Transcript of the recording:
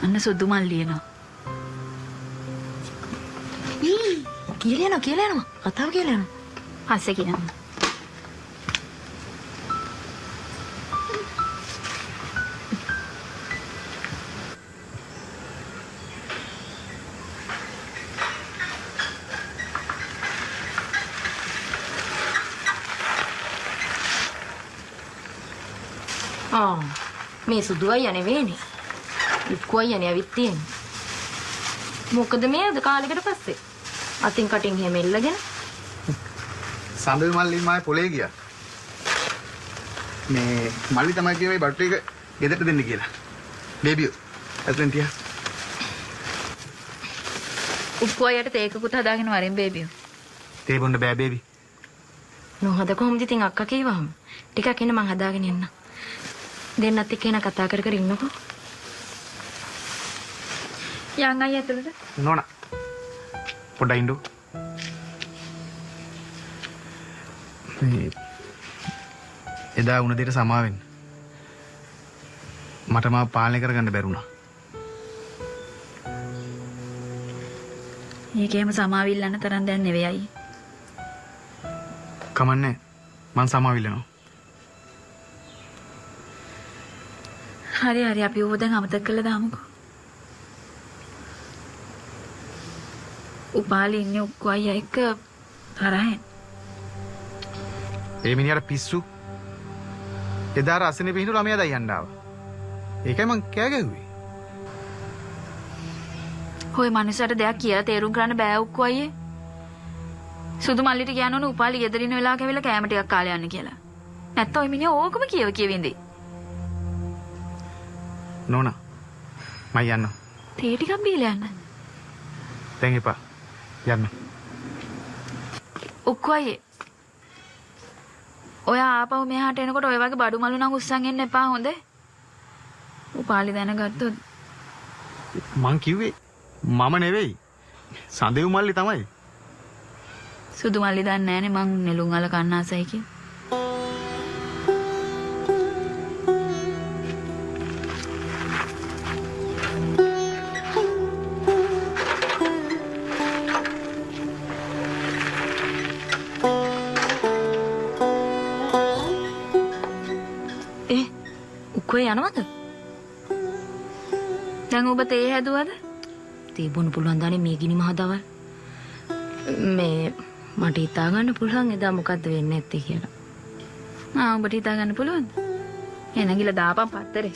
අන්න සුදු මල්ලි එනවා. කියලා යනවා. කතාව කියලා යනවා. පස්සේ කියන්න. මේ සුදු අයියා නෙවෙයිනේ. ඉක්කු අයියානේ ඇවිත් තියෙන්නේ. මොකද මේ අද කාලෙකට පස්සේ අතින් කටින් හැම එල්ලගෙන සඳල් මල්ලි මායි පොලේ ගියා. මේ මල්ලි තමයි කියවේ බටු එක ගෙදරට දෙන්න කියලා. බේබියෝ ඇතුලෙන් තියා. උක්කු අයියට තේකකුත් හදාගෙන වරින් බේබියෝ. තේ බොන්න බෑ බේබි. නොහද කොහොමද ඉතින් අක්කා කීවහම ටිකක් එන්න මං හදාගෙන එන්න. දෙන්නත් එක්ක එන කතා කර කර ඉන්නකෝ. යන් අයියා ඇතුළට. නෝනා. පොඩ්ඩක් ඉන්නු. මේ එදා වුණ දෙයට සමා වෙන්න. මට මාව පාලනය කරගන්න බැරුණා. ඒකේම සමාවිල්ලන්න තරම් දැන් නෙවෙයි අයියේ. කමන්නේ. මං සමාවිල්ලනවා. හරි අපි ඌව දැන් අමතක කළා දාමුකෝ. උපාලි ඉන්නේ උක්කු අයියා එක්ක තරහෙන්. ඒ මිනිහට පිස්සු. එදා රසනේ පිහිනු ළමයා දයන්න ආවා. ඒකයි මං කෑ ගැහුවේ. හොය මිනිස්සුන්ට දෙයක් කියලා තේරුම් ගන්න බෑ උක්කු අයියේ. සුදු මල්ලිට කියනවනේ උපාලි ගෙදර ඉන්න වෙලාවක ඇවිල්ලා කෑම ටිකක් කාලා යන්න කියලා. නැත්තම් ඔය මිනිහා ඕකම කියවින්දේ. නෝනා. මම යන්න. තේ ටිකක් බීලා යන්න. දැන් එපා. යන්න. උක්කු අයියේ. ඔය ආපහු මෙහාට එනකොට ඔය වගේ බඩු මලු නම් උස්සන් එන්න එපා හොඳේ. උපාලි දැනගත්තොත් මං කිව්වේ මම නෙවෙයි. සඳෙව් මල්ලි තමයි. සුදු මල්ලි දන්නේ නැහනේ මං නෙළුම් අල කන්නාසයි කිය. උක්කෝ යනවද? දැන් ඔබ තේ හැදුවද? තේ බොන්න පුළුවන් දානේ මේ ගිනි මහ දවල්. මේ මට හිතා ගන්න පුළුවන් එදා මොකද්ද වෙන්නේ නැත්තේ කියලා. ඔබට හිතා ගන්න පුළුවන්ද? එනගිලා දාපන් පත්තරේ.